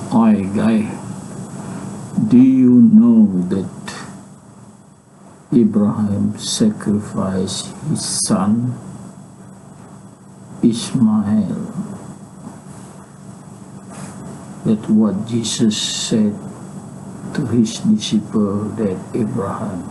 Hi guy, do you know that Abraham sacrificed his son Ishmael? That what Jesus said to his disciple, that Abraham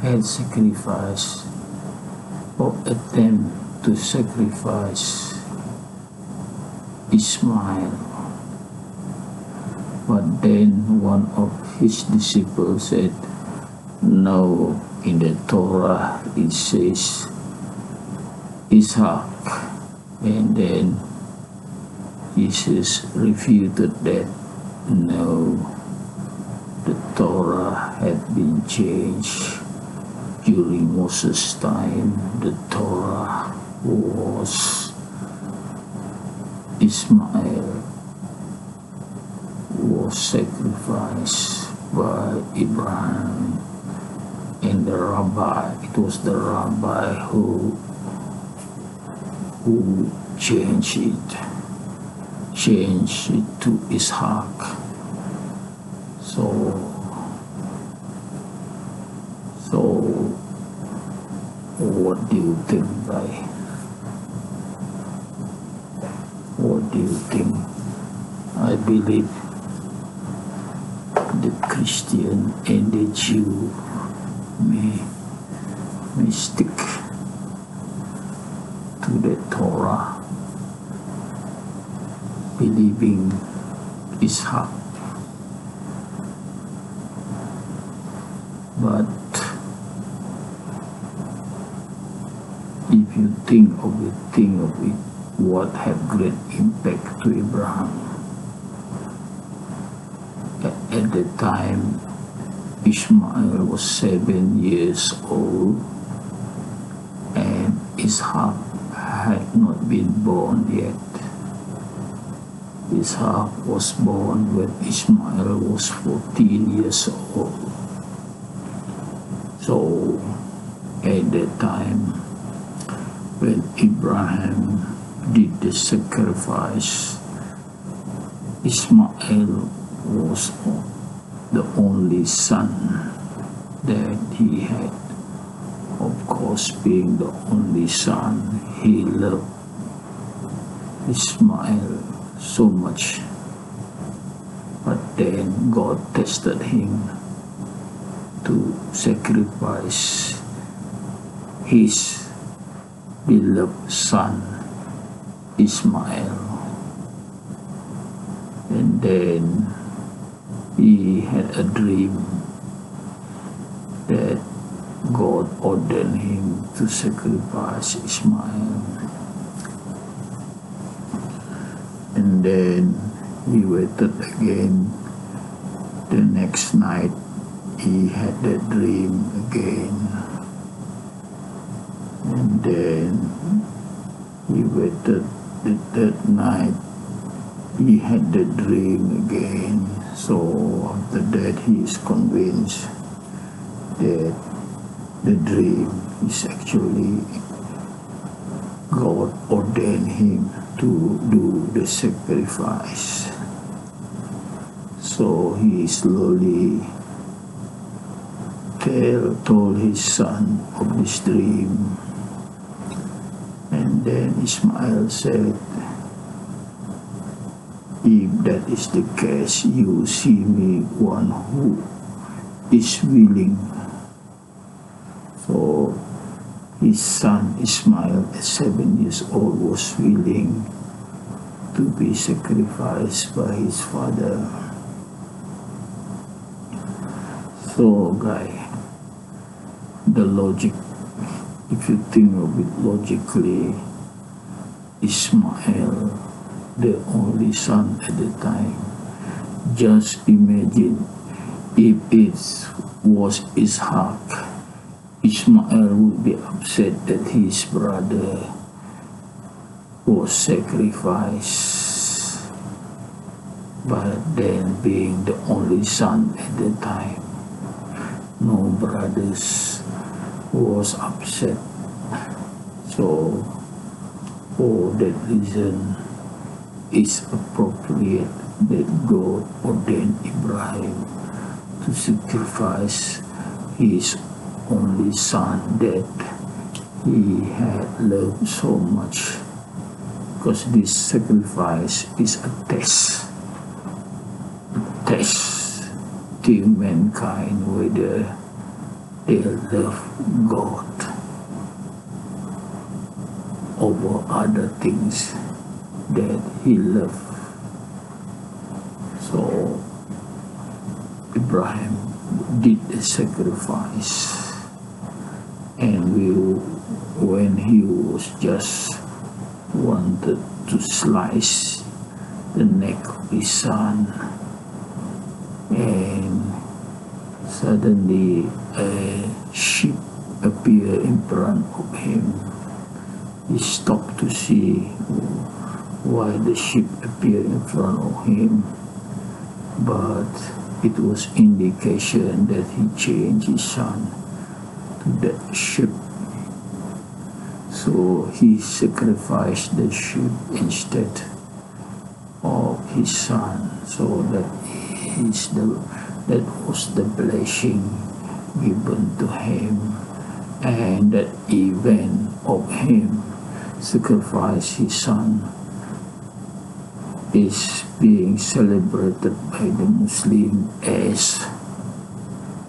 had sacrificed or attempt to sacrifice Ishmael. But then one of his disciples said, no, in the Torah it says Isaac. And then Jesus refuted that, no, the Torah had been changed. During Moses' time, the Torah was Ishmael was sacrificed by Abraham, and the rabbi, it was the rabbi who changed it to Ishaq. So what do you think, guy? What do you think? I believe the Christian and the Jew may stick to the Torah, believing Ishaq. But if you think of it, what had great impact to Abraham? At the time, Ishmael was 7 years old, and Ishaq had not been born yet. Ishaq was born when Ishmael was 14 years old. So, at that time, when Abraham did the sacrifice, Ishmael was the only son that he had. Of course, being the only son, he loved Ishmael so much. But then God tested him to sacrifice his beloved son Ishmael. And then he had a dream that God ordered him to sacrifice Ishmael. And then he waited again. The next night he had the dream again. And then he waited the third night. He had the dream again. So after that, he is convinced that the dream is actually God ordained him to do the sacrifice. So he slowly told his son of this dream. And then Ishmael said, if that is the case, you see me one who is willing. So his son Ishmael at 7 years old was willing to be sacrificed by his father. So guy, the logic, if you think of it logically, Ishmael, the only son at the time, just imagine if it was Ishaq, Ishmael would be upset that his brother was sacrificed. But then, being the only son at the time, no brothers was upset. So for that reason, it's appropriate that God ordained Abraham to sacrifice his only son that he had loved so much, because this sacrifice is a test to mankind whether they love God over other things that he loved. So Abraham did a sacrifice, and when he was just wanted to slice the neck of his son, and suddenly a sheep appeared in front of him. He stopped to see why the sheep appeared in front of him, but it was indication that he changed his son to that sheep. So he sacrificed the sheep instead of his son. So that was the blessing given to him, and that event of him sacrifice his son is being celebrated by the Muslim as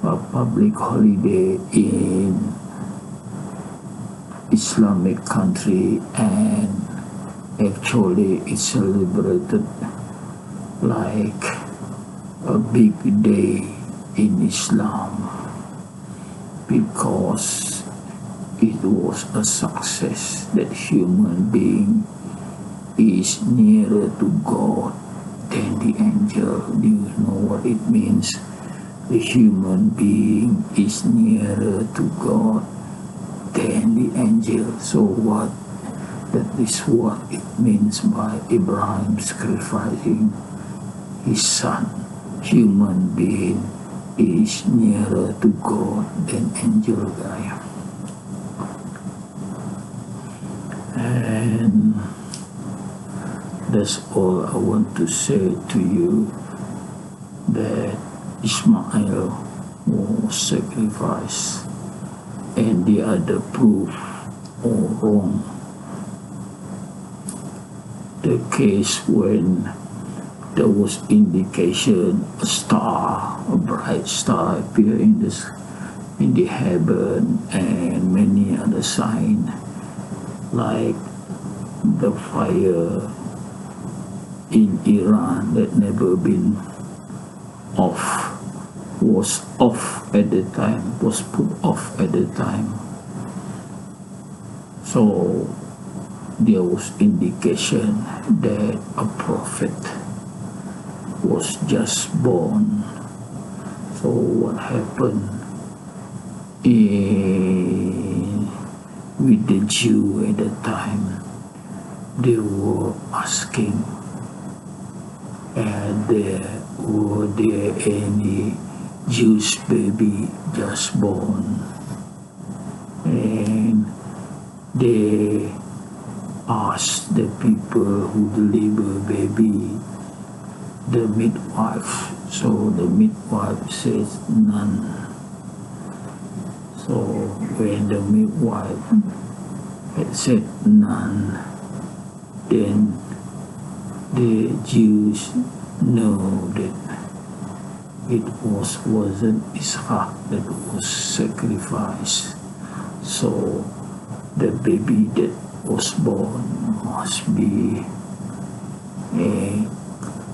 a public holiday in Islamic country, and actually it's celebrated like a big day in Islam, because it was a success that human being is nearer to God than the angel. Do you know what it means? The human being is nearer to God than the angel. So that is what it means by Abraham sacrificing his son. Human being is nearer to God than angel guy. And that's all I want to say to you, that Ishmael was sacrificed, and the other proof all wrong. The case when there was indication a bright star appeared in the heaven, and many other signs like the fire in Iran that never been off, was off at the time, was put off at the time. So there was indication that a prophet was just born. So what happened with the Jew at the time? They were asking, were there any Jewish baby just born? And they asked the people who deliver baby, the midwife. So the midwife says none. So when the midwife had said none, then the Jews know that it wasn't Ishaq that was sacrificed. So the baby that was born must be a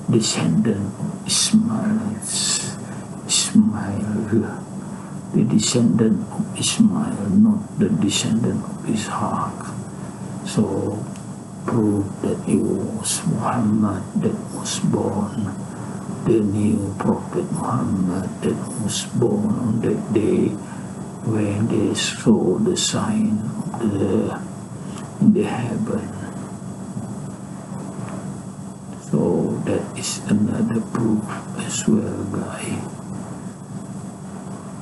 descendant of Ishmael, the descendant of Ishmael, not the descendant of Ishaq. So prove that it was Muhammad that was born, the new prophet Muhammad that was born on that day when they saw the sign in the heaven. So that is another proof as well, guy,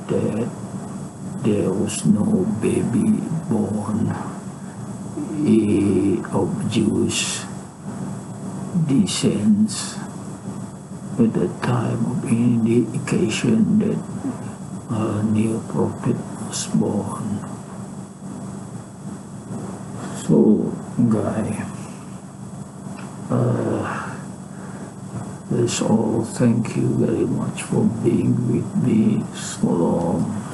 that there was no baby born of Jewish descent at the time of any occasion that a new prophet was born. So, Guy, that's all. Thank you very much for being with me so long.